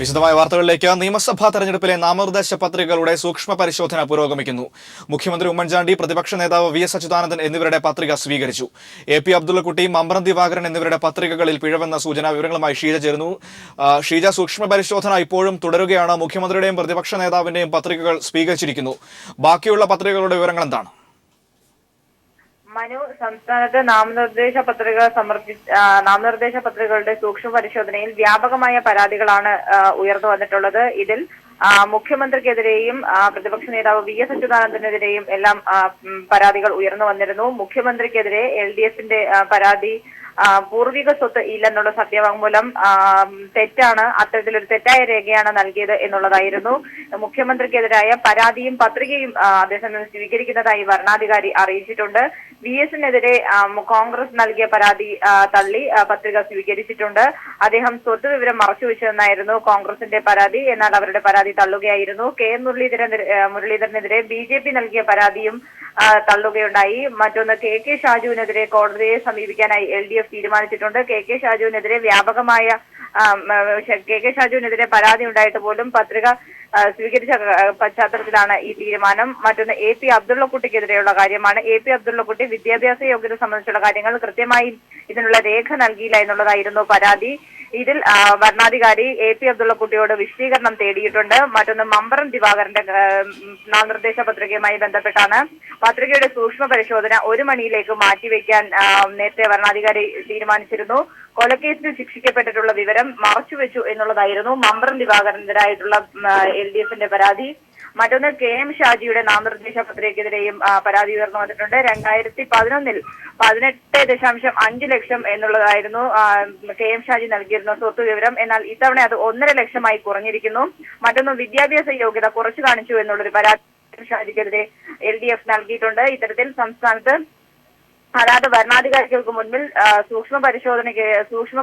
വിശദമായ വാർത്തകളിലേക്ക്. നിയമസഭാ തെരഞ്ഞെടുപ്പിലെ നാമനിർദ്ദേശ പത്രികകളുടെ സൂക്ഷ്മ പരിശോധന പുരോഗമിക്കുന്നു. മുഖ്യമന്ത്രി ഉമ്മൻചാണ്ടി, പ്രതിപക്ഷ നേതാവ് വി എസ് അച്യുതാനന്ദൻ എന്നിവരുടെ പത്രിക സ്വീകരിച്ചു. എ പി അബ്ദുള്ളക്കുട്ടി, മമ്പ്രം ദിവാകരൻ എന്നിവരുടെ പത്രികകളിൽ പിഴവെന്ന സൂചന. വിവരങ്ങളുമായി ഷീജ ചേരുന്നു. ഷീജ, സൂക്ഷ്മ പരിശോധന ഇപ്പോഴും തുടരുകയാണ്. മുഖ്യമന്ത്രിയുടെയും പ്രതിപക്ഷ നേതാവിന്റെയും പത്രികകൾ സ്വീകരിച്ചിരിക്കുന്നു. ബാക്കിയുള്ള പത്രികകളുടെ വിവരങ്ങൾ എന്താണ്? മനു, സംസ്ഥാനത്ത് നാമനിർദ്ദേശ പത്രികകളുടെ സൂക്ഷ്മ പരിശോധനയിൽ വ്യാപകമായ പരാതികളാണ് ഉയർന്നു വന്നിട്ടുള്ളത്. ഇതിൽ മുഖ്യമന്ത്രിക്കെതിരെയും പ്രതിപക്ഷ നേതാവ് വി എസ് അച്യുതാനന്ദനെതിരെയും എല്ലാം പരാതികൾ ഉയർന്നു വന്നിരുന്നു. മുഖ്യമന്ത്രിക്കെതിരെ LDFന്റെ പരാതി പൂർവിക സ്വത്ത് ഇല്ലെന്നുള്ള സത്യവാങ്മൂലം തെറ്റാണ്, അത്തരത്തിലൊരു തെറ്റായ രേഖയാണ് നൽകിയത് എന്നുള്ളതായിരുന്നു. മുഖ്യമന്ത്രിക്കെതിരായ പരാതിയും പത്രികയും അതേസമയം സ്വീകരിക്കുന്നതായി വരണാധികാരി അറിയിച്ചിട്ടുണ്ട്. വി എസിനെതിരെ കോൺഗ്രസ് നൽകിയ പരാതി തള്ളി പത്രിക സ്വീകരിച്ചിട്ടുണ്ട്. അദ്ദേഹം സ്വത്ത് വിവരം മറച്ചുവെച്ചെന്നായിരുന്നു കോൺഗ്രസിന്റെ പരാതി. എന്നാൽ അവരുടെ പരാതി തള്ളുകയായിരുന്നു. കെ മുരളീധരനെതിരെ BJP നൽകിയ പരാതിയും തള്ളുകയുണ്ടായി. മറ്റൊന്ന്, കെ ഷാജുവിനെതിരെ കോടതിയെ സമീപിക്കാനായി LDF തീരുമാനിച്ചിട്ടുണ്ട്. കെ ഷാജുവിനെതിരെ ഷാജുവിനെതിരെ പരാതി ഉണ്ടായിട്ട് പോലും പത്രിക സ്വീകരിച്ച പശ്ചാത്തലത്തിലാണ് ഈ തീരുമാനം. മറ്റൊന്ന്, എ പി അബ്ദുള്ളക്കുട്ടിക്കെതിരെയുള്ള കാര്യമാണ്. എ പി അബ്ദുള്ളക്കുട്ടി വിദ്യാഭ്യാസ യോഗ്യത സംബന്ധിച്ചുള്ള കാര്യങ്ങൾ കൃത്യമായി ഇതിനുള്ള രേഖ നൽകിയില്ല എന്നുള്ളതായിരുന്നു പരാതി. ഇതിൽ വരണാധികാരി എ പി അബ്ദുള്ളക്കുട്ടിയോട് വിശദീകരണം തേടിയിട്ടുണ്ട്. മറ്റൊന്ന്, മമ്പ്രം ദിവാകരന്റെ നാമനിർദ്ദേശ പത്രികയുമായി ബന്ധപ്പെട്ടാണ് പത്രികയുടെ സൂക്ഷ്മ പരിശോധന 1 മണിയിലേക്ക് മാറ്റിവെക്കാൻ നേരത്തെ വരണാധികാരി തീരുമാനിച്ചിരുന്നു. കൊലക്കേസിൽ ശിക്ഷിക്കപ്പെട്ടിട്ടുള്ള വിവരം മറച്ചുവെച്ചു എന്നുള്ളതായിരുന്നു മമ്പ്രം ദിവാകരനെതിരായിട്ടുള്ള LDFന്റെ പരാതി. മറ്റൊന്ന്, KM ഷാജിയുടെ നാമനിർദ്ദേശ പത്രികയ്ക്കെതിരെയും പരാതി ഉയർന്നു വന്നിട്ടുണ്ട്. 2011 18.5 ലക്ഷം എന്നുള്ളതായിരുന്നു KM ഷാജി നൽകിയിരുന്ന സ്വത്ത് വിവരം. എന്നാൽ ഇത്തവണ അത് 1.5 ലക്ഷമായി കുറഞ്ഞിരിക്കുന്നു. മറ്റൊന്ന്, വിദ്യാഭ്യാസ യോഗ്യത കുറച്ചു കാണിച്ചു എന്നുള്ളൊരു പരാതി ഷാജിക്കെതിരെ LDF നൽകിയിട്ടുണ്ട്. ഇത്തരത്തിൽ സംസ്ഥാനത്ത് അതായത് ഭരണാധികാരികൾക്ക് മുൻപിൽ സൂക്ഷ്മ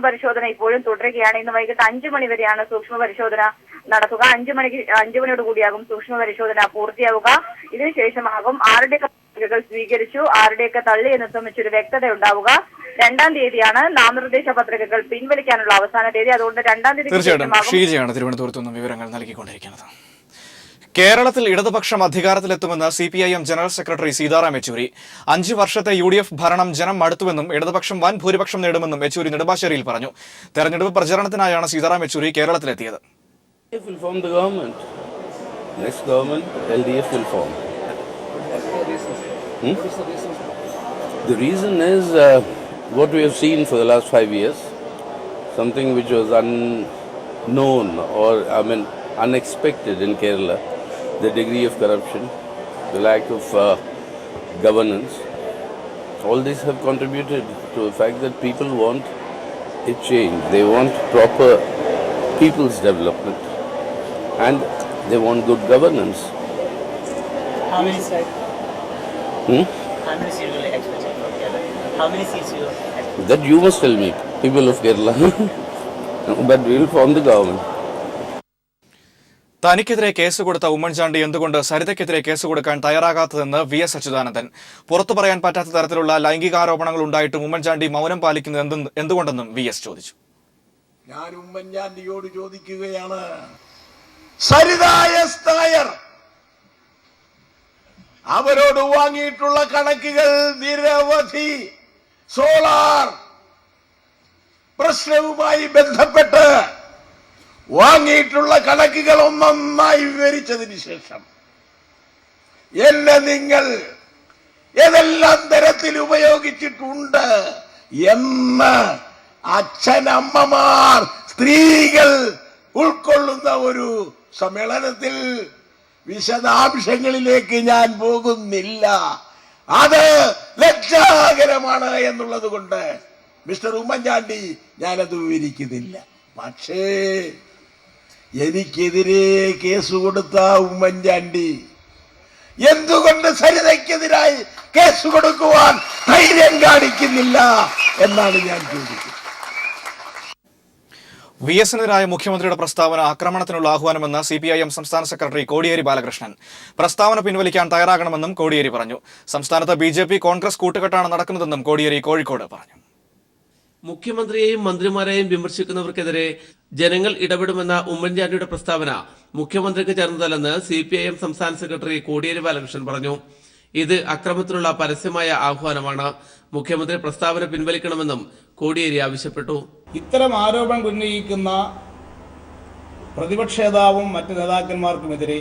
പരിശോധന ഇപ്പോഴും തുടരുകയാണ്. ഇന്ന് വൈകിട്ട് 5 മണി വരെയാണ് സൂക്ഷ്മ പരിശോധന നടക്കുക. 5 മണിയോട് കൂടിയാകും സൂക്ഷ്മ പരിശോധന പൂർത്തിയാവുക. ഇതിനുശേഷമാകും ആരുടെയൊക്കെ പത്രികകൾ സ്വീകരിച്ചു, ആരുടെയൊക്കെ തള്ളി എന്ന് സംബന്ധിച്ചൊരു വ്യക്തത ഉണ്ടാവുക. 2-ാം തീയതിയാണ് നാമനിർദ്ദേശ പത്രികകൾ പിൻവലിക്കാനുള്ള അവസാന തീയതി. അതുകൊണ്ട് 2-ാം തീയതി തിരുവനന്തപുരത്ത് നിന്നും വിവരങ്ങൾ നൽകിക്കൊണ്ടിരിക്കുന്നത്. കേരളത്തിൽ ഇടതുപക്ഷം അധികാരത്തിലെത്തുമെന്ന് CPIM general secretary Sitaram Yechury. 5 വർഷത്തെ UDF ഭരണം ജനം മടുത്തുവെന്നും ഇടതുപക്ഷം വൻ ഭൂരിപക്ഷം നേടുമെന്നും യെച്ചൂരി നെടുമ്പാശ്ശേരിയിൽ പറഞ്ഞു. തെരഞ്ഞെടുപ്പ് പ്രചരണത്തിനായാണ് സീതാറാം യെച്ചൂരി കേരളത്തിലെത്തിയത്. The reason is what we have seen for the last 5 years, something which was unknown or unexpected in Kerala. The degree of corruption, the lack of governance, all these have contributed to the fact that people want a change. They want proper people's development and they want good governance. How many seats? How many seats will you expect from Kerala? How many seats you expect? That you must tell me, people of Kerala. But we will form the government. തനിക്കെതിരെ case കൊടുത്ത ഉമ്മൻചാണ്ടി എന്തുകൊണ്ട് സരിതയ്ക്കെതിരെ case കൊടുക്കാൻ തയ്യാറാകാത്തതെന്ന് VS Achuthanandan. പുറത്തു പറയാൻ പറ്റാത്ത തരത്തിലുള്ള ലൈംഗികാരോപണങ്ങൾ ഉണ്ടായിട്ടും ഉമ്മൻചാണ്ടി മൗനം പാലിക്കുന്നത് എന്തുകൊണ്ടെന്നും VS ചോദിച്ചു. ഞാൻ ഉമ്മൻചാണ്ടിയോട് ചോദിക്കുകയാണ്, സരിത എസ് നായർ അവരോട് വാങ്ങിയിട്ടുള്ള കണക്കുകൾ നിരവധി സോളാർ പ്രശ്നവുമായി ബന്ധപ്പെട്ട് വാങ്ങിയിട്ടുള്ള കണക്കുകൾ ഒന്നൊന്നായി വിവരിച്ചതിന് ശേഷം എന്നെ നിങ്ങൾ ഏതെല്ലാം തരത്തിൽ ഉപയോഗിച്ചിട്ടുണ്ട് എന്ന് അച്ഛനമ്മമാർ സ്ത്രീകൾ ഉൾക്കൊള്ളുന്ന ഒരു സമ്മേളനത്തിൽ വിശദാംശങ്ങളിലേക്ക് ഞാൻ പോകുന്നില്ല. അത് ലജ്ജാകരമാണ് എന്നുള്ളത് കൊണ്ട് മിസ്റ്റർ ഉമ്മൻചാണ്ടി ഞാനത് വിവരിക്കുന്നില്ല. പക്ഷേ എനിക്കെതിരെ കേസ് കൊടുത്ത ഉമ്മൻചാണ്ടി എന്തുകൊണ്ട് സരിതയ്ക്കെതിരായി കേസ് കൊടുക്കുവാൻ ധൈര്യം കാണിക്കുന്നില്ല എന്നാണ് ഞാൻ ചോദിക്കുന്നത്. VSനെതിരായ മുഖ്യമന്ത്രിയുടെ പ്രസ്താവന ആക്രമണത്തിനുള്ള ആഹ്വാനമെന്ന് CPIM സംസ്ഥാന സെക്രട്ടറി കോടിയേരി ബാലകൃഷ്ണൻ. പ്രസ്താവന പിൻവലിക്കാൻ തയ്യാറാകണമെന്നും കോടിയേരി പറഞ്ഞു. സംസ്ഥാനത്ത് BJP കോൺഗ്രസ് കൂട്ടുകെട്ടാണ് നടക്കുന്നതെന്നും കോടിയേരി കോഴിക്കോട് പറഞ്ഞു. മുഖ്യമന്ത്രിയെയും മന്ത്രിമാരെയും വിമർശിക്കുന്നവർക്കെതിരെ ജനങ്ങൾ ഇടപെടുമെന്ന ഉമ്മൻചാണ്ടിയുടെ പ്രസ്താവന മുഖ്യമന്ത്രിക്ക് ചേർന്നതല്ലെന്ന് CPIM സംസ്ഥാന സെക്രട്ടറി കോടിയേരി ബാലകൃഷ്ണൻ പറഞ്ഞു. ഇത് അക്രമത്തിനുള്ള പരസ്യമായ ആഹ്വാനമാണ്. മുഖ്യമന്ത്രി പ്രസ്താവന പിൻവലിക്കണമെന്നും കോടിയേരി ആവശ്യപ്പെട്ടു. ഇത്തരം ആരോപണം ഉന്നയിക്കുന്ന പ്രതിപക്ഷ നേതാവും മറ്റ് നേതാക്കന്മാർക്കുമെതിരെ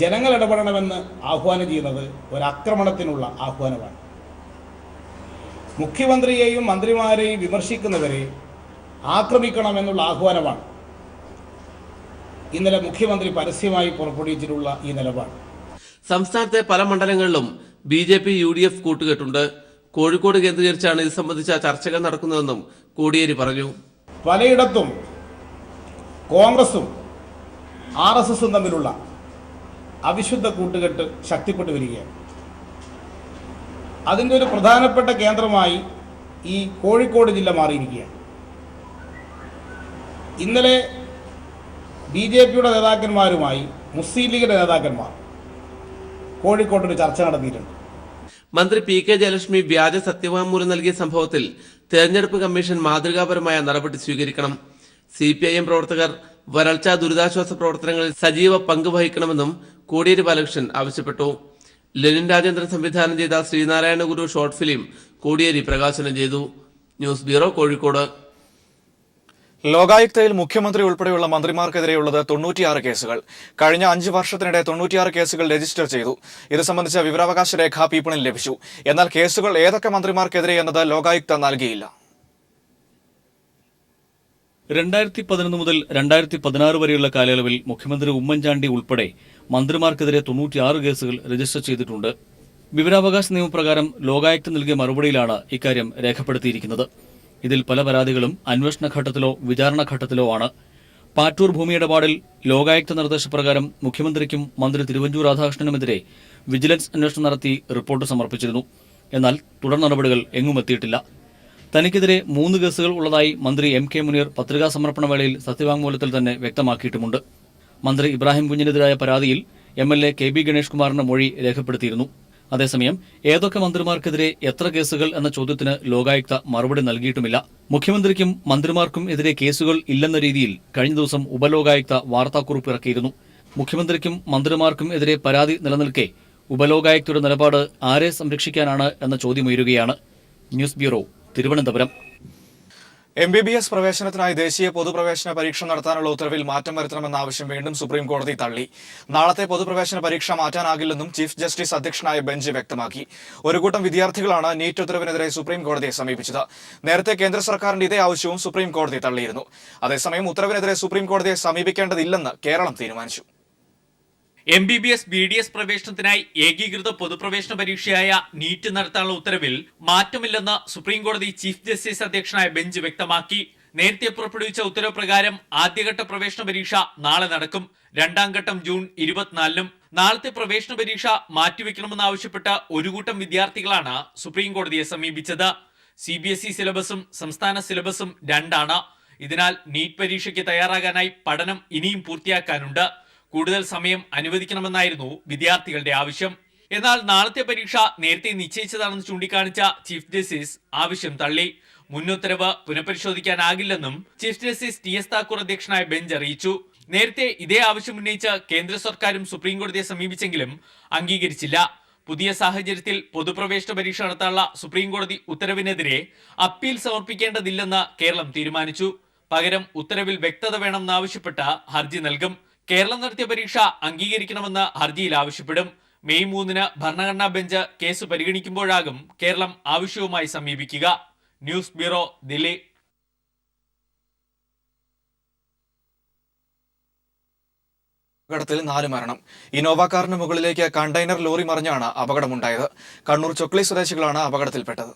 ജനങ്ങൾ ഇടപെടണമെന്ന് ആഹ്വാനം ചെയ്യുന്നത് ഒരാക്രമണത്തിനുള്ള ആഹ്വാനമാണ്. മുഖ്യമന്ത്രിയെയും മന്ത്രിമാരെയും വിമർശിക്കുന്നവരെ ആക്രമിക്കണമെന്നുള്ള ആഹ്വാനമാണ് ഇന്നലെ മുഖ്യമന്ത്രി പരസ്യമായി പുറപ്പെടുവിച്ചിട്ടുള്ള ഈ നിലപാട്. സംസ്ഥാനത്തെ പല മണ്ഡലങ്ങളിലും BJP UDF കൂട്ടുകെട്ടുണ്ട്. കോഴിക്കോട് കേന്ദ്രീകരിച്ചാണ് ഇത് സംബന്ധിച്ച ചർച്ചകൾ നടക്കുന്നതെന്നും കോടിയേരി പറഞ്ഞു. പലയിടത്തും കോൺഗ്രസും RSSും തമ്മിലുള്ള അവിശുദ്ധ കൂട്ടുകെട്ട് ശക്തിപ്പെട്ടു വരികയാണ്. അതിൻ്റെ ഒരു പ്രധാനപ്പെട്ട കേന്ദ്രമായി ഈ കോഴിക്കോട് ജില്ല മാറിയിരിക്കുകയാണ്. ഇന്നലെ BJPയുടെ നേതാക്കന്മാരുമായി മുസ്ലിം ലീഗിന്റെ നേതാക്കന്മാർ കോഴിക്കോട്ടൊരു ചർച്ച നടത്തിയിട്ടുണ്ട്. മന്ത്രി PK ജയലക്ഷ്മി വ്യാജ സത്യവാങ്മൂലം നൽകിയ സംഭവത്തിൽ തെരഞ്ഞെടുപ്പ് കമ്മീഷൻ മാതൃകാപരമായ നടപടി സ്വീകരിക്കണം. CPIM പ്രവർത്തകർ വരൾച്ചാ ദുരിതാശ്വാസ പ്രവർത്തനങ്ങളിൽ സജീവ പങ്ക് വഹിക്കണമെന്നും കോടിയേരി ബാലകൃഷ്ണൻ ആവശ്യപ്പെട്ടു. ലെനിൻ രാജേന്ദ്രൻ സംവിധാനം ചെയ്ത ശ്രീനാരായണ ഗുരു ഷോർട്ട് ഫിലിം കോടിയേരി പ്രകാശനം ചെയ്തു. News bureau, Kozhikode. ലോകായുക്തയിൽ മുഖ്യമന്ത്രി ഉൾപ്പെടെയുള്ള മന്ത്രിമാർക്കെതിരെയുള്ളത് 96 കേസുകൾ. കഴിഞ്ഞ 5 വർഷത്തിനിടെ 96 കേസുകൾ രജിസ്റ്റർ ചെയ്തു. ഇത് സംബന്ധിച്ച വിവരാവകാശ രേഖ പീപ്പിളിന് ലഭിച്ചു. എന്നാൽ കേസുകൾ ഏതൊക്കെ മന്ത്രിമാർക്കെതിരെ എന്നത് ലോകായുക്ത നൽകിയില്ല. 2011 മുതൽ 2016 വരെയുള്ള കാലയളവിൽ മുഖ്യമന്ത്രി ഉമ്മൻചാണ്ടി ഉൾപ്പെടെ മന്ത്രിമാർക്കെതിരെ 96 കേസുകൾ രജിസ്റ്റർ ചെയ്തിട്ടുണ്ട്. വിവരാവകാശ നിയമപ്രകാരം ലോകായുക്ത നൽകിയ മറുപടിയിലാണ് ഇക്കാര്യം രേഖപ്പെടുത്തിയിരിക്കുന്നത്. ഇതിൽ പല പരാതികളും അന്വേഷണ ഘട്ടത്തിലോ വിചാരണ ഘട്ടത്തിലോ ആണ്. പാറ്റൂർ ഭൂമിയിടപാടിൽ ലോകായുക്ത നിർദ്ദേശപ്രകാരം മുഖ്യമന്ത്രിക്കും മന്ത്രി തിരുവഞ്ചൂർ രാധാകൃഷ്ണനുമെതിരെ വിജിലൻസ് അന്വേഷണം നടത്തി റിപ്പോർട്ട് സമർപ്പിച്ചിരുന്നു. എന്നാൽ തുടർ നടപടികൾ എങ്ങുമെത്തിയിട്ടില്ല. തനിക്കെതിരെ 3 കേസുകൾ ഉള്ളതായി മന്ത്രി MK മുനീർ പത്രികാ സമർപ്പണ വേളയിൽ സത്യവാങ്മൂലത്തിൽ തന്നെ വ്യക്തമാക്കിയിട്ടുമുണ്ട്. മന്ത്രി ഇബ്രാഹിം കുഞ്ഞിനെതിരായ പരാതിയിൽ MLA KB ഗണേഷ് കുമാറിന്റെ മൊഴി രേഖപ്പെടുത്തിയിരുന്നു. അതേസമയം ഏതൊക്കെ മന്ത്രിമാർക്കെതിരെ എത്ര കേസുകൾ എന്ന ചോദ്യത്തിന് ലോകായുക്ത മറുപടി നൽകിയിട്ടുമില്ല. മുഖ്യമന്ത്രിക്കും മന്ത്രിമാർക്കും എതിരെ കേസുകൾ ഇല്ലെന്ന രീതിയിൽ കഴിഞ്ഞ ദിവസം ഉപലോകായുക്ത വാർത്താക്കുറിപ്പ് ഇറക്കിയിരുന്നു. മുഖ്യമന്ത്രിക്കും മന്ത്രിമാർക്കും എതിരെ പരാതി നിലനിൽക്കെ ഉപലോകായുക്തയുടെ നിലപാട് ആരെ സംരക്ഷിക്കാനാണ് എന്ന ചോദ്യമുയരുകയാണ്. News bureau, Thiruvananthapuram. MBBS പ്രവേശനത്തിനായി ദേശീയ പൊതുപ്രവേശന പരീക്ഷ നടത്താനുള്ള ഉത്തരവിൽ മാറ്റം വരുത്തണമെന്ന ആവശ്യം വീണ്ടും സുപ്രീം കോടതി തള്ളി. നാളത്തെ പൊതുപ്രവേശന പരീക്ഷ മാറ്റാനാകില്ലെന്നും ചീഫ് ജസ്റ്റിസ് അധ്യക്ഷനായ ബെഞ്ച് വ്യക്തമാക്കി. ഒരു കൂട്ടം വിദ്യാർത്ഥികളാണ് നീറ്റ് ഉത്തരവിനെതിരെ സുപ്രീം കോടതിയെ സമീപിച്ചത്. നേരത്തെ കേന്ദ്ര സർക്കാരിന്റെ ഇതേ ആവശ്യവും സുപ്രീം കോടതി തള്ളിയിരുന്നു. അതേസമയം ഉത്തരവിനെതിരെ സുപ്രീം കോടതിയെ സമീപിക്കേണ്ടതില്ലെന്ന് കേരളം തീരുമാനിച്ചു. MBBS BDS പ്രവേശനത്തിനായി ഏകീകൃത പൊതുപ്രവേശന പരീക്ഷയായ നീറ്റ് നടത്താനുള്ള ഉത്തരവിൽ മാറ്റമില്ലെന്ന് സുപ്രീംകോടതി ചീഫ് ജസ്റ്റിസ് അധ്യക്ഷനായ ബെഞ്ച് വ്യക്തമാക്കി. നേരത്തെ പുറപ്പെടുവിച്ച ഉത്തരവ് പ്രകാരം ആദ്യഘട്ട പ്രവേശന പരീക്ഷ നാളെ നടക്കും. രണ്ടാം ഘട്ടം ജൂൺ 24-നും. നാളത്തെ പ്രവേശന പരീക്ഷ മാറ്റിവെക്കണമെന്നാവശ്യപ്പെട്ട് ഒരു കൂട്ടം വിദ്യാർത്ഥികളാണ് സുപ്രീംകോടതിയെ സമീപിച്ചത്. CBSE സിലബസും സംസ്ഥാന സിലബസും രണ്ടാണ്. ഇതിനാൽ നീറ്റ് പരീക്ഷയ്ക്ക് തയ്യാറാകാനായി പഠനം ഇനിയും പൂർത്തിയാക്കാനുണ്ട്. കൂടുതൽ സമയം അനുവദിക്കണമെന്നായിരുന്നു വിദ്യാർത്ഥികളുടെ ആവശ്യം. എന്നാൽ നാളത്തെ പരീക്ഷ നേരത്തെ നിശ്ചയിച്ചതാണെന്ന് ചൂണ്ടിക്കാണിച്ച ചീഫ് ജസ്റ്റിസ് ആവശ്യം തള്ളി. മുന്നുത്തരവ് പുനഃപരിശോധിക്കാനാകില്ലെന്നും ചീഫ് ജസ്റ്റിസ് TS താക്കൂർ അധ്യക്ഷനായ ബെഞ്ച് അറിയിച്ചു. നേരത്തെ ഇതേ ആവശ്യം ഉന്നയിച്ച് കേന്ദ്ര സർക്കാരും സുപ്രീംകോടതിയെ സമീപിച്ചെങ്കിലും അംഗീകരിച്ചില്ല. പുതിയ സാഹചര്യത്തിൽ പൊതുപ്രവേശന പരീക്ഷ നടത്താനുള്ള സുപ്രീംകോടതി ഉത്തരവിനെതിരെ അപ്പീൽ സമർപ്പിക്കേണ്ടതില്ലെന്ന് കേരളം തീരുമാനിച്ചു. പകരം ഉത്തരവിൽ വ്യക്തത വേണമെന്നാവശ്യപ്പെട്ട് ഹർജി നൽകും. കേരളം നടത്തിയ പരീക്ഷ അംഗീകരിക്കണമെന്ന് ഹർജിയിൽ ആവശ്യപ്പെടും. മെയ് 3-ന് ഭരണഘടനാ ബെഞ്ച് കേസ് പരിഗണിക്കുമ്പോഴാകും കേരളം ആവശ്യവുമായി സമീപിക്കുക. News bureau, Delhi. അപകടത്തിൽ 4 മരണം. ഇന്നോവ കാറിന് മുകളിലേക്ക് കണ്ടെയ്നർ ലോറി മറിഞ്ഞാണ് അപകടമുണ്ടായത്. കണ്ണൂർ ചൊക്ലി സ്വദേശികളാണ് അപകടത്തിൽപ്പെട്ടത്.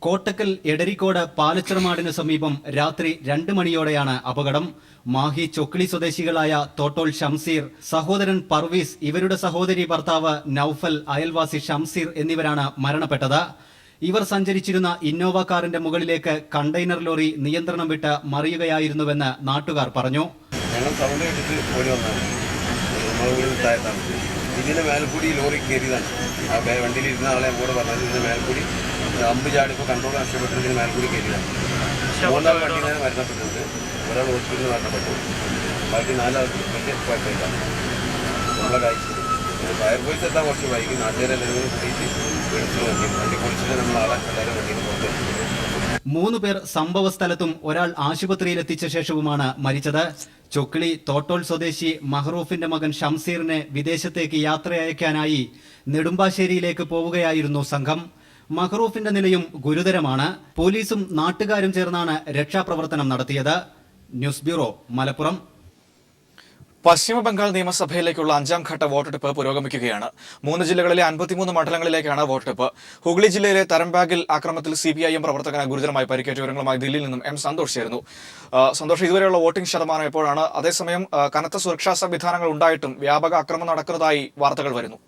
കോട്ടക്കൽ എടരിക്കോട് പാലച്ചിറമാടിന് സമീപം രാത്രി 2 മണിയോടെയാണ് അപകടം. മാഹി ചൊക്ലി സ്വദേശികളായ തോട്ടോൾ ഷംസീർ, സഹോദരൻ പർവീസ്, ഇവരുടെ സഹോദരി ഭർത്താവ് നൌഫൽ, അയൽവാസി ഷംസീർ എന്നിവരാണ് മരണപ്പെട്ടത്. ഇവർ സഞ്ചരിച്ചിരുന്ന ഇന്നോവ കാറിന്റെ മുകളിലേക്ക് കണ്ടെയ്നർ ലോറി നിയന്ത്രണം വിട്ട് മറിയുകയായിരുന്നുവെന്ന് നാട്ടുകാർ പറഞ്ഞു. ഞങ്ങൾ സൗണ്ട് കേട്ടിട്ട് ഓടി വന്നതാണ്. തിരിച്ച് ഇതിൻ്റെ മേൽക്കൂടി ലോറി കയറിയതാണ്. ആ വണ്ടിയിൽ ഇരുന്ന ആളെ അങ്ങോട്ട് പറഞ്ഞത് ഇതിൻ്റെ മേൽക്കൂടി അമ്പ് ചാടി ഇപ്പോൾ കൺട്രോൾ നഷ്ടപ്പെട്ടിട്ട് ഇതിന് മേൽക്കൂടി കയറിയതാണ്. 3 ആൾ വണ്ടിയിൽ നിന്ന് മരണപ്പെട്ടിട്ടുണ്ട്, ഒരാൾ ഹോസ്പിറ്റലിൽ മരണപ്പെട്ടു, ബാക്കി 4 ആൾക്ക് വലിയ കുഴപ്പമില്ല. നമ്മളെ കാഴ്ച ഫയർഫോഴ്സ് എത്താൻ കുറച്ച് വൈകി. നാട്ടുകാരെല്ലാവരും കൂടിയിട്ട് വിളിച്ചു നോക്കി, വണ്ടി പൊളിച്ചിട്ട് നമ്മൾ ആളെ എല്ലാവരും വണ്ടിയിൽ പുറത്തെത്തി. 3 പേർ സംഭവ സ്ഥലത്തും ഒരാൾ ആശുപത്രിയിലെത്തിച്ച ശേഷവുമാണ് മരിച്ചത്. ചൊക്ലി തോട്ടോൾ സ്വദേശി മഹറൂഫിന്റെ മകൻ ഷംസീറിനെ വിദേശത്തേക്ക് യാത്രയയക്കാനായി നെടുമ്പാശ്ശേരിയിലേക്ക് പോവുകയായിരുന്നു സംഘം. മഹറൂഫിന്റെ നിലയും ഗുരുതരമാണ്. പോലീസും നാട്ടുകാരും ചേർന്നാണ് രക്ഷാപ്രവർത്തനം നടത്തിയത്. News bureau, Malappuram. പശ്ചിമബംഗാൾ നിയമസഭയിലേക്കുള്ള 5ാം ഘട്ട വോട്ടെടുപ്പ് പുരോഗമിക്കുകയാണ്. 3 ജില്ലകളിലെ 53 മണ്ഡലങ്ങളിലേക്കാണ് വോട്ടെടുപ്പ്. ഹുഗ്ലി ജില്ലയിലെ തരംബാഗിൽ ആക്രമണത്തിൽ CPIM പ്രവർത്തകന് ഗുരുതരമായി പരിക്കേറ്റ വിവരങ്ങളുമായി ദില്ലിയിൽ നിന്നും M. സന്തോഷ് ചേരുന്നു. സന്തോഷ്, ഇതുവരെയുള്ള വോട്ടിംഗ് ശതമാനം എപ്പോഴാണ്? അതേസമയം കനത്ത സുരക്ഷാ സംവിധാനങ്ങൾ ഉണ്ടായിട്ടും വ്യാപക ആക്രമണം നടക്കുന്നതായി വാർത്തകൾ വരുന്നു.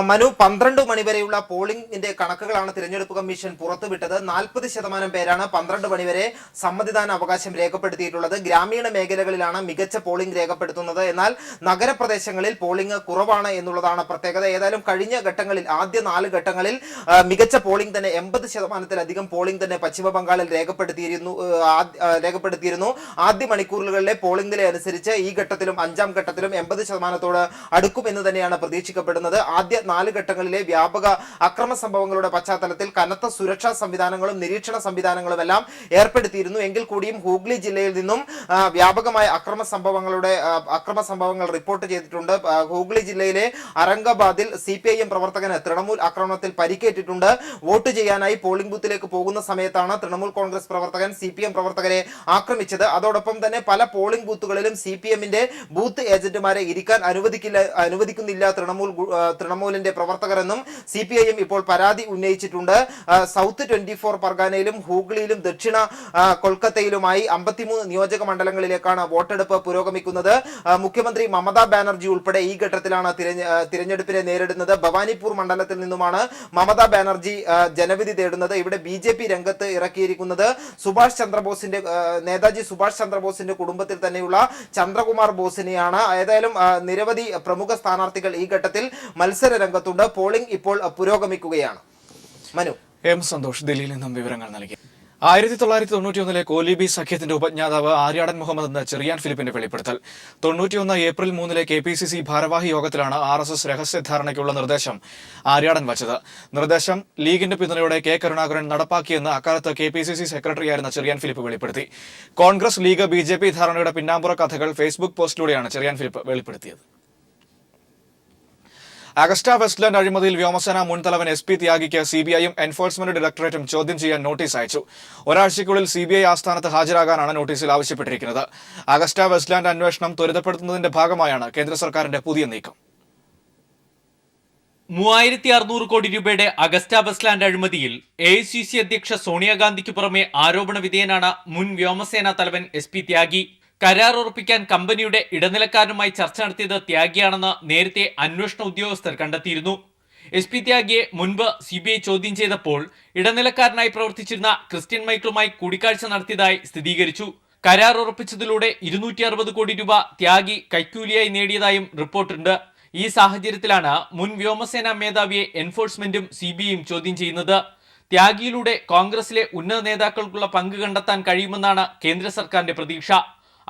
മനു, 12 മണിവരെയുള്ള പോളിംഗിന്റെ കണക്കുകളാണ് തിരഞ്ഞെടുപ്പ് കമ്മീഷൻ പുറത്തുവിട്ടത്. 40% പേരാണ് 12 മണിവരെ സമ്മതിദാന അവകാശം രേഖപ്പെടുത്തിയിട്ടുള്ളത്. ഗ്രാമീണ മേഖലകളിലാണ് മികച്ച പോളിംഗ് രേഖപ്പെടുത്തുന്നത്. എന്നാൽ നഗരപ്രദേശങ്ങളിൽ പോളിംഗ് കുറവാണ് എന്നുള്ളതാണ് പ്രത്യേകത. ഏതായാലും കഴിഞ്ഞ ഘട്ടങ്ങളിൽ, ആദ്യ 4 ഘട്ടങ്ങളിൽ മികച്ച പോളിംഗ് തന്നെ 80%-ലധികം പോളിംഗ് തന്നെ പശ്ചിമ ബംഗാളിൽ രേഖപ്പെടുത്തിയിരുന്നു. ആദ്യ മണിക്കൂറുകളിലെ പോളിംഗ് നില അനുസരിച്ച് ഈ ഘട്ടത്തിലും 5ാം ഘട്ടത്തിലും 80%-ഓട് അടുക്കുമെന്ന് തന്നെയാണ് പ്രതീക്ഷിക്കപ്പെടുന്നത്. ആദ്യ 4 ഘട്ടങ്ങളിലെ വ്യാപക അക്രമ സംഭവങ്ങളുടെ പശ്ചാത്തലത്തിൽ കനത്ത സുരക്ഷാ സംവിധാനങ്ങളും നിരീക്ഷണ സംവിധാനങ്ങളും എല്ലാം ഏർപ്പെടുത്തിയിരുന്നു. എങ്കിൽ കൂടിയും ഹൂഗ്ലി ജില്ലയിൽ നിന്നും വ്യാപകമായ അക്രമ സംഭവങ്ങൾ റിപ്പോർട്ട് ചെയ്തിട്ടുണ്ട്. ഹൂഗ്ലി ജില്ലയിലെ അരംഗാബാദിൽ CPIM പ്രവർത്തകന് തൃണമൂൽ ആക്രമണത്തിൽ പരിക്കേറ്റിട്ടുണ്ട്. വോട്ട് ചെയ്യാനായി പോളിംഗ് ബൂത്തിലേക്ക് പോകുന്ന സമയത്താണ് തൃണമൂൽ കോൺഗ്രസ് പ്രവർത്തകൻ CPM പ്രവർത്തകരെ ആക്രമിച്ചത്. അതോടൊപ്പം തന്നെ പല പോളിംഗ് ബൂത്തുകളിലും CPMന്റെ ബൂത്ത് ഏജന്റുമാരെ ഇരിക്കാൻ അനുവദിക്കുന്നില്ല തൃണമൂലിന്റെ പ്രവർത്തകരെന്നും CPIM ഇപ്പോൾ പരാതി ഉന്നയിച്ചിട്ടുണ്ട്. സൗത്ത് 24 പർഗാനയിലും ഹൂഗ്ലിയിലും ദക്ഷിണ കൊൽക്കത്തയിലുമായി 53 നിയോജക മണ്ഡലങ്ങളിലേക്കാണ് വോട്ടെടുപ്പ് പുരോഗമിക്കുന്നത്. മുഖ്യമന്ത്രി മമതാ ബാനർജി ഉൾപ്പെടെ ഈ ഘട്ടത്തിലാണ് തിരഞ്ഞെടുപ്പിനെ നേരിടുന്നത്. ഭവാനിപ്പൂർ മണ്ഡലത്തിൽ നിന്നുമാണ് മമതാ ബാനർജി ജനവിധി തേടുന്നത്. ഇവിടെ BJP രംഗത്ത് ഇറക്കിയിരിക്കുന്നത് നേതാജി സുഭാഷ് ചന്ദ്രബോസിന്റെ കുടുംബത്തിൽ തന്നെയുള്ള ചന്ദ്രകുമാർ ബോസിനെയാണ്. ഏതായാലും നിരവധി പ്രമുഖ സ്ഥാനാർത്ഥികൾ ഈ ഘട്ടത്തിൽ മത്സര രംഗത്തുണ്ട്. പോളിംഗ് ഇപ്പോൾ പുരോഗമിക്കുകയാണ്. മനു. M. സന്തോഷ് ദില്ലിയിൽ നിന്നും വിവരങ്ങൾ നൽകി. 1991 കോലിബി സഖ്യത്തിന്റെ ഉപജ്ഞാതാവ് ആര്യാടൻ മുഹമ്മദ് എന്ന ചെറിയാൻ ഫിലിപ്പിന്റെ വെളിപ്പെടുത്തൽ. 91 ഏപ്രിൽ 3 KPCC ഭാരവാഹി യോഗത്തിലാണ് RSS രഹസ്യധാരണയ്ക്കുള്ള നിർദ്ദേശം ആര്യാടൻ വച്ചത്. നിർദ്ദേശം ലീഗിന്റെ പിന്തുണയോടെ K. കരുണാകരൻ നടപ്പാക്കിയെന്ന് അക്കാലത്ത് KPCC സെക്രട്ടറിയായിരുന്ന ചെറിയാൻ ഫിലിപ്പ് വെളിപ്പെടുത്തി. കോൺഗ്രസ് ലീഗ് BJP ധാരണയുടെ പിന്നാമ്പുറ കഥകൾ ഫേസ്ബുക്ക് പോസ്റ്റിലൂടെയാണ് ചെറിയാൻ ഫിലിപ്പ് വെളിപ്പെടുത്തിയത്. അഗസ്റ്റ വെസ്റ്റ്ലാൻഡ് അഴിമതിയിൽ വ്യോമസേന മുൻ തലവൻ SP ത്യാഗിക്ക് CBIയും എൻഫോഴ്സ്മെന്റ് ഡയറക്ടറേറ്റും ചോദ്യം ചെയ്യാൻ നോട്ടീസ് അയച്ചു. ഒരാഴ്ചയ്ക്കുള്ളിൽ CBI ആസ്ഥാനത്ത് ഹാജരാകാനാണ് നോട്ടീസിൽ ആവശ്യപ്പെട്ടിരിക്കുന്നത്. അഗസ്റ്റ വെസ്റ്റ്ലാൻഡ് അന്വേഷണം ത്വരിതപ്പെടുത്തുന്നതിന്റെ ഭാഗമായാണ് കേന്ദ്ര സർക്കാരിന്റെ പുതിയ നീക്കം. 3600 കോടി രൂപയുടെ അഗസ്റ്റ വെസ്റ്റ്ലാൻഡ് അഴിമതിയിൽ AICC അധ്യക്ഷ സോണിയാഗാന്ധിക്ക് പുറമെ ആരോപണ വിധേയനാണ് മുൻ വ്യോമസേന തലവൻ SP ത്യാഗി. കരാർ ഉറപ്പിക്കാൻ കമ്പനിയുടെ ഇടനിലക്കാരനുമായി ചർച്ച നടത്തിയത് ത്യാഗിയാണെന്ന് നേരത്തെ അന്വേഷണ ഉദ്യോഗസ്ഥർ കണ്ടെത്തിയിരുന്നു. SP ത്യാഗിയെ മുൻപ് CBI ചോദ്യം ചെയ്തപ്പോൾ ഇടനിലക്കാരനായി പ്രവർത്തിച്ചിരുന്ന ക്രിസ്ത്യൻ മൈക്കിളുമായി കൂടിക്കാഴ്ച നടത്തിയതായി സ്ഥിരീകരിച്ചു. കരാർ ഉറപ്പിച്ചതിലൂടെ 260 കോടി രൂപ ത്യാഗി കൈക്കൂലിയായി നേടിയതായും റിപ്പോർട്ടുണ്ട്. ഈ സാഹചര്യത്തിലാണ് മുൻ വ്യോമസേനാ മേധാവിയെ എൻഫോഴ്സ്മെന്റും CBIയും ചോദ്യം ചെയ്യുന്നത്. ത്യാഗിയിലൂടെ കോൺഗ്രസിലെ ഉന്നത നേതാക്കൾക്കുള്ള പങ്ക് കണ്ടെത്താൻ കഴിയുമെന്നാണ് കേന്ദ്ര സർക്കാരിന്റെ പ്രതീക്ഷ.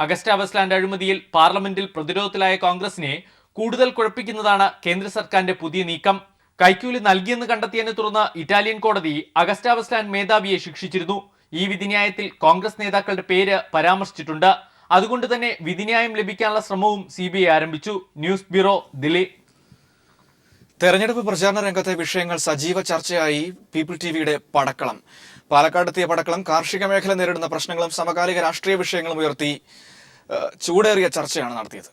അഗസ്റ്റ വെസ്റ്റ്ലാൻഡ് അഴിമതിയിൽ പാർലമെന്റിൽ പ്രതിരോധത്തിലായ കോൺഗ്രസിനെ കൂടുതൽ കുഴപ്പിക്കുന്നതാണ് കേന്ദ്ര സർക്കാരിന്റെ പുതിയ നീക്കം. കൈക്കൂലി നൽകിയെന്ന് കണ്ടെത്തിയതിനെ തുടർന്ന് ഇറ്റാലിയൻ കോടതി അഗസ്റ്റ വെസ്റ്റ്ലാൻഡ് മേധാവിയെ ശിക്ഷിച്ചിരുന്നു. ഈ വിധിന്യായത്തിൽ കോൺഗ്രസ് നേതാക്കളുടെ പേര് പരാമർശിച്ചിട്ടുണ്ട്. അതുകൊണ്ട് തന്നെ വിധിന്യായം ലഭിക്കാനുള്ള ശ്രമവും CBI ആരംഭിച്ചു. News bureau, Delhi. തെരഞ്ഞെടുപ്പ് പ്രചാരണ രംഗത്തെ വിഷയങ്ങൾ സജീവ ചർച്ചയായി പീപ്പിൾ TVയുടെ പടക്കളം. പാലക്കാടെത്തിയ പടക്കളം കാർഷിക മേഖല നേരിടുന്ന പ്രശ്നങ്ങളും സമകാലിക രാഷ്ട്രീയ വിഷയങ്ങളും ഉയർത്തി ചൂടേറിയ ചർച്ചയാണ് നടത്തിയത്.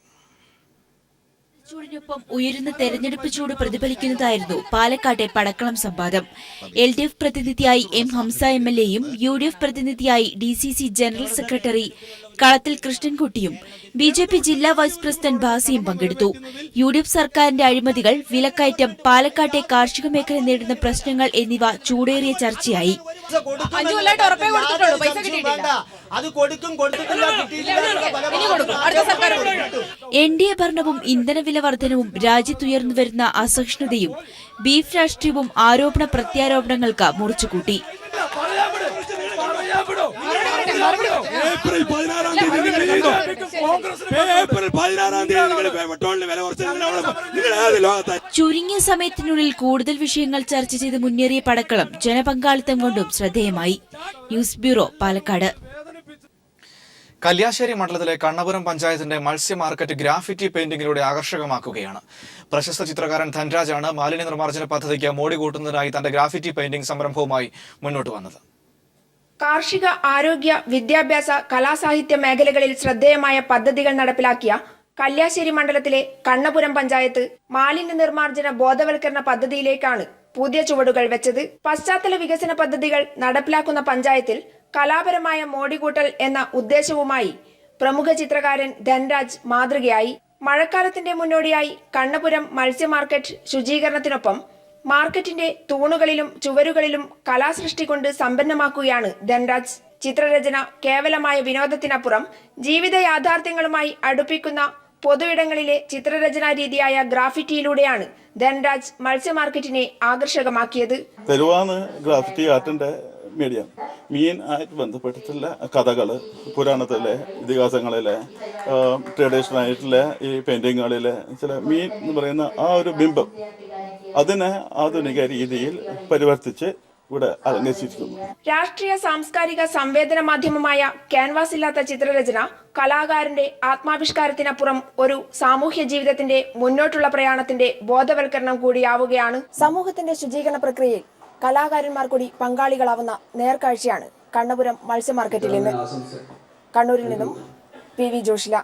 ചൂടിനൊപ്പം ഉയരുന്ന തെരഞ്ഞെടുപ്പ് ചൂട് പ്രതിഫലിക്കുന്നതായിരുന്നു പാലക്കാട്ടെ പടക്കളം സംവാദം. LDF പ്രതിനിധിയായി M. ഹംസ MLAയും UDF പ്രതിനിധിയായി DCC ജനറൽ സെക്രട്ടറി കളത്തിൽ കൃഷ്ണൻകുട്ടിയും BJP ജില്ലാ വൈസ് പ്രസിഡന്റ് ഭാസിയും പങ്കെടുത്തു. UDF സർക്കാരിന്റെ അഴിമതികൾ, വിലക്കയറ്റം, പാലക്കാട്ടെ കാർഷിക മേഖല നേരിടുന്ന പ്രശ്നങ്ങൾ എന്നിവ ചൂടേറിയ ചർച്ചയായി. അത് കൊടുക്കും, കൊടുത്തിട്ടില്ല, NDA ഭരണവും ഇന്ധനവില വർധനവും രാജ്യത്തുയർന്നു വരുന്ന അസഹിഷ്ണുതയും ബീഫ് രാഷ്ട്രീയവും ആരോപണ പ്രത്യാരോപണങ്ങൾക്ക് മുറിച്ചുകൂട്ടി. ചുരുങ്ങിയ സമയത്തിനുള്ളിൽ കൂടുതൽ വിഷയങ്ങൾ ചർച്ച ചെയ്ത് മുന്നേറിയ പടക്കളം ജനപങ്കാളിത്തം കൊണ്ടും ശ്രദ്ധേയമായി. News bureau, Palakkad. കല്യാശ്ശേരി മണ്ഡലത്തിലെ കണ്ണപുരം പഞ്ചായത്തിന്റെ മത്സ്യ മാർക്കറ്റ് ഗ്രാഫിറ്റി പെയിന്റിംഗിലൂടെ ആകർഷകമാക്കുകയാണ്. പ്രശസ്ത ചിത്രകാരൻ ധൻരാജാണ് മാലിന്യ നിർമ്മാർജ്ജന പദ്ധതിക്ക് മോടി കൂട്ടുന്നതിനായി തന്റെ ഗ്രാഫിറ്റി പെയിന്റിംഗ് സംരംഭവുമായി മുന്നോട്ട് വന്നത്. കാർഷിക, ആരോഗ്യ, വിദ്യാഭ്യാസ, കലാസാഹിത്യ മേഖലകളിൽ ശ്രദ്ധേയമായ പദ്ധതികൾ നടപ്പിലാക്കിയ കല്യാശ്ശേരി മണ്ഡലത്തിലെ കണ്ണപുരം പഞ്ചായത്ത് മാലിന്യ നിർമ്മാർജ്ജന ബോധവൽക്കരണ പദ്ധതിയിലേക്കാണ് പുതിയ ചുവടുകൾ വെച്ചത്. പശ്ചാത്തല വികസന പദ്ധതികൾ നടപ്പിലാക്കുന്ന പഞ്ചായത്തിൽ കലാപരമായ മോടികൂട്ടൽ എന്ന ഉദ്ദേശവുമായി പ്രമുഖ ചിത്രകാരൻ ധൻരാജ് മാതൃകയായി. മഴക്കാലത്തിന്റെ മുന്നോടിയായി കണ്ണപുരം മത്സ്യ മാർക്കറ്റ് ശുചീകരണത്തിനൊപ്പം മാർക്കറ്റിന്റെ തൂണുകളിലും ചുവരുകളിലും കലാസൃഷ്ടി കൊണ്ട് സമ്പന്നമാക്കുകയാണ് ധൻരാജ്. ചിത്രരചന കേവലമായ വിനോദത്തിനപ്പുറം ജീവിത യാഥാർത്ഥ്യങ്ങളുമായി അടുപ്പിക്കുന്ന പൊതുയിടങ്ങളിലെ ചിത്രരചനാ രീതിയായ ഗ്രാഫിറ്റിയിലൂടെയാണ് ധൻരാജ് മത്സ്യ മാർക്കറ്റിനെ ആകർഷകമാക്കിയത്. തെരുവാണ് ഗ്രാഫിറ്റി ആർട്ടിന്റെ മീഡിയം. മീൻ ആയിട്ട് ബന്ധപ്പെട്ടിട്ടുള്ള കഥകൾ, പുരാണത്തിലെ ഇതിഹാസങ്ങളിലെ ട്രഡീഷണൽ ആയിട്ടുള്ള ഈ പെയിന്റിങ്ങുകളിലെ ചില മീൻ എന്ന് പറയുന്ന ആ ഒരു ബിംബം അതിനെ ആധുനിക രീതിയിൽ പരിവർത്തിച്ച് ഇവിടെ അലങ്കരിച്ചിരിക്കുന്നു. രാഷ്ട്രീയ സാംസ്കാരിക സംവേദന മാധ്യമമായ ക്യാൻവാസ് ഇല്ലാത്ത ചിത്രരചന കലാകാരന്റെ ആത്മാവിഷ്കാരത്തിനപ്പുറം ഒരു സാമൂഹ്യ ജീവിതത്തിന്റെ മുന്നോട്ടുള്ള പ്രയാണത്തിന്റെ ബോധവൽക്കരണം കൂടിയാവുകയാണ്. സമൂഹത്തിന്റെ ശുചീകരണ പ്രക്രിയയിൽ കലാകാരന്മാർ കൂടി പങ്കാളികളാവുന്ന നേർക്കാഴ്ചയാണ് കണ്ണപുരം മത്സ്യ മാർക്കറ്റിൽ നിന്ന്. കണ്ണൂരിൽ നിന്നും PV ജോഷില.